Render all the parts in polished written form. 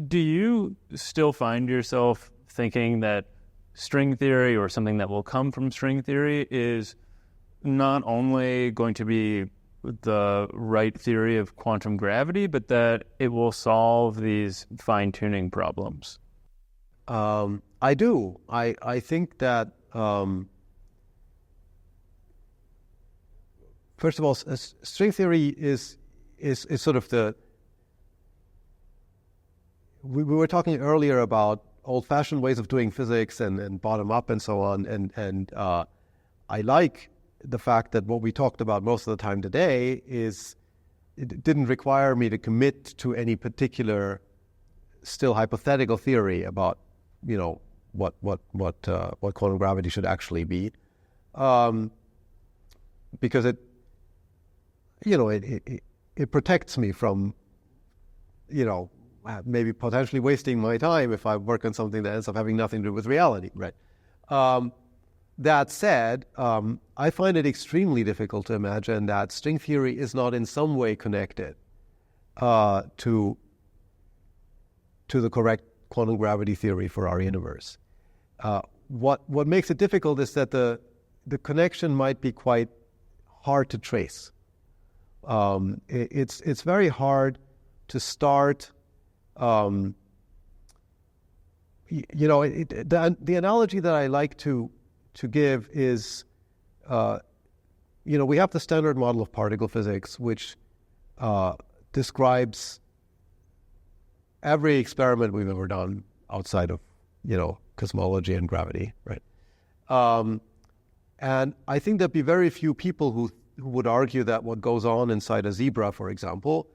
Do you still find yourself thinking that string theory or something that will come from string theory is not only going to be the right theory of quantum gravity, but that it will solve these fine-tuning problems? I do. I think that, first of all, string theory is sort of the... We were talking earlier about old-fashioned ways of doing physics and bottom-up and so on, and I like the fact that what we talked about most of the time today is it didn't require me to commit to any particular, still hypothetical theory about, what quantum gravity should actually be, because it protects me from, maybe potentially wasting my time if I work on something that ends up having nothing to do with reality, right? That said, I find it extremely difficult to imagine that string theory is not in some way connected to the correct quantum gravity theory for our universe. What makes it difficult is that the connection might be quite hard to trace. It's very hard to start. The analogy that I like to give is, we have the standard model of particle physics, which describes every experiment we've ever done outside of, cosmology and gravity, right? And I think there'd be very few people who would argue that what goes on inside a zebra, for example,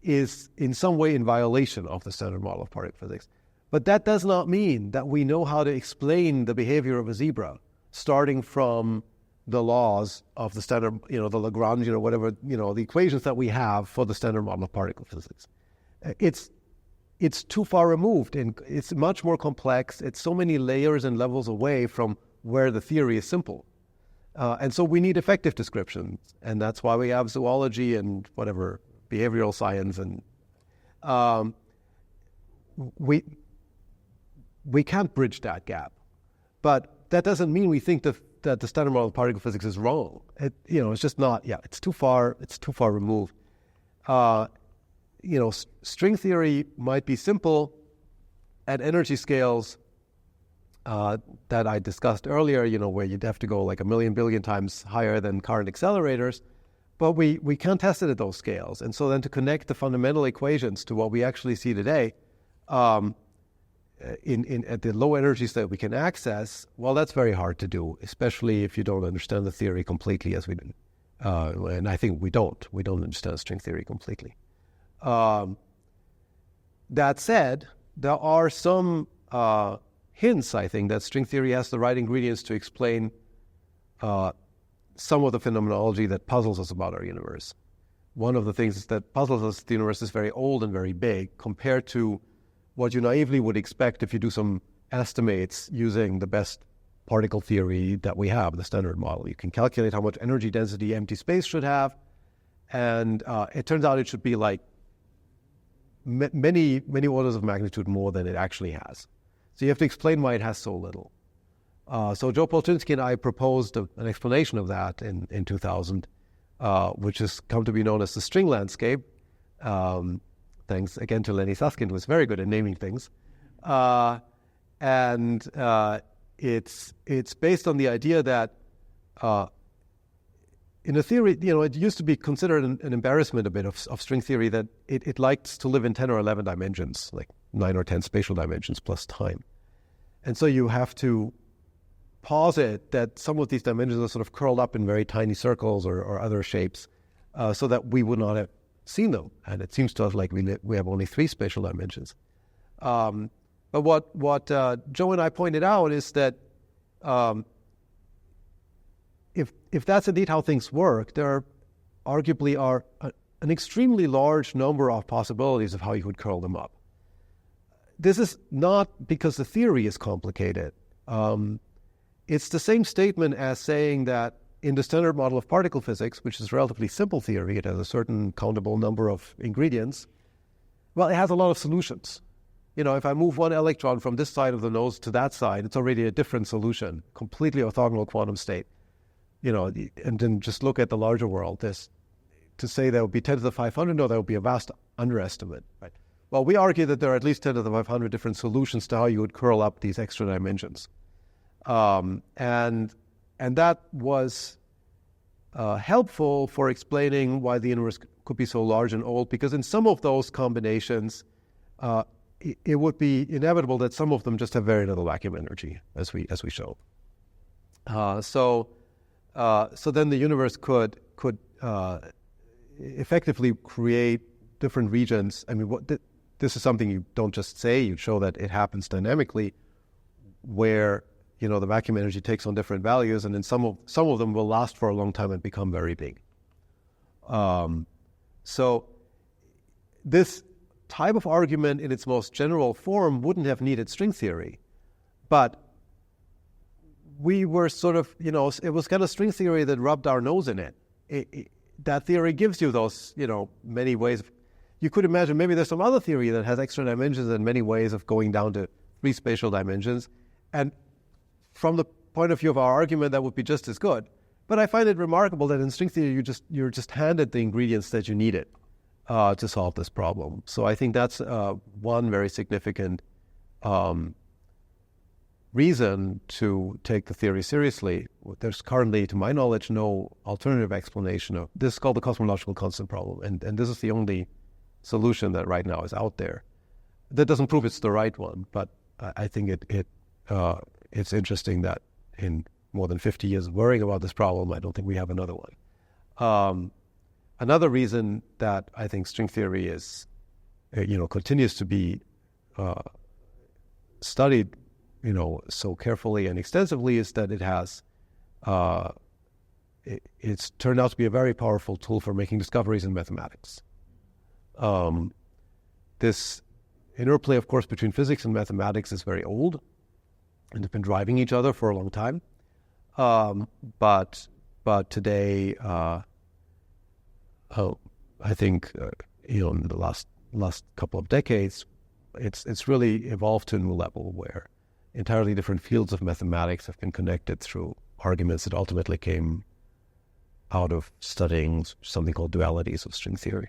is in some way in violation of the standard model of particle physics. But that does not mean that we know how to explain the behavior of a zebra, starting from the laws of the standard, the Lagrangian or whatever, the equations that we have for the standard model of particle physics. It's too far removed, and it's much more complex. It's so many layers and levels away from where the theory is simple. And so we need effective descriptions, and that's why we have zoology and whatever, behavioral science, and we can't bridge that gap. But that doesn't mean we think that the standard model of particle physics is wrong. It's just not. Yeah, it's too far removed. String theory might be simple at energy scales that I discussed earlier, where you'd have to go like 1,000,000 billion times higher than current accelerators, but we can't test it at those scales. And so then to connect the fundamental equations to what we actually see today at the low energies that we can access, well, that's very hard to do, especially if you don't understand the theory completely as we do. And I think we don't understand string theory completely. That said, there are some hints, I think, that string theory has the right ingredients to explain some of the phenomenology that puzzles us about our universe. One of the things that puzzles us, the universe is very old and very big compared to what you naively would expect if you do some estimates using the best particle theory that we have, the standard model. You can calculate how much energy density empty space should have, and it turns out it should be like many orders of magnitude more than it actually has. So you have to explain why it has so little. So Joe Polchinski and I proposed an explanation of that in 2000, which has come to be known as the string landscape. Thanks again to Leonard Susskind, who was very good at naming things. And it's based on the idea that in a theory, it used to be considered an embarrassment a bit of string theory that it likes to live in 10 or 11 dimensions, like 9 or 10 spatial dimensions plus time. And so you have to posit that some of these dimensions are sort of curled up in very tiny circles or other shapes so that we would not have seen them. And it seems to us like we have only 3 spatial dimensions. But what Joe and I pointed out is that if that's indeed how things work, there arguably are an extremely large number of possibilities of how you could curl them up. This is not because the theory is complicated. It's the same statement as saying that in the standard model of particle physics, which is a relatively simple theory, it has a certain countable number of ingredients. Well, it has a lot of solutions. if I move one electron from this side of the nose to that side, it's already a different solution, completely orthogonal quantum state. And then just look at the larger world. To say there would be 10 to the 500, no, that would be a vast underestimate. Right? Well, we argue that there are at least 10 to the 500 different solutions to how you would curl up these extra dimensions. And that was helpful for explaining why the universe could be so large and old, because in some of those combinations, it would be inevitable that some of them just have very little vacuum energy, as we show. So then the universe could effectively create different regions. I mean, this is something you don't just say; you show that it happens dynamically, where the vacuum energy takes on different values, and then some of them will last for a long time and become very big. So this type of argument in its most general form wouldn't have needed string theory, but we were sort of, it was kind of string theory that rubbed our nose in it. That theory gives you those, many ways. You could imagine maybe there's some other theory that has extra dimensions and many ways of going down to 3 spatial dimensions. And from the point of view of our argument, that would be just as good. But I find it remarkable that in string theory, you're just handed the ingredients that you needed to solve this problem. So I think that's one very significant reason to take the theory seriously. There's currently, to my knowledge, no alternative explanation of this. Is called the cosmological constant problem, and this is the only solution that right now is out there. That doesn't prove it's the right one, but I think it's interesting that in more than 50 years of worrying about this problem, I don't think we have another one. Another reason that I think string theory is, continues to be studied, so carefully and extensively, is that it has, it's turned out to be a very powerful tool for making discoveries in mathematics. This interplay, of course, between physics and mathematics is very old, and have been driving each other for a long time. But today, I think, in the last couple of decades, it's really evolved to a new level where entirely different fields of mathematics have been connected through arguments that ultimately came out of studying something called dualities of string theory.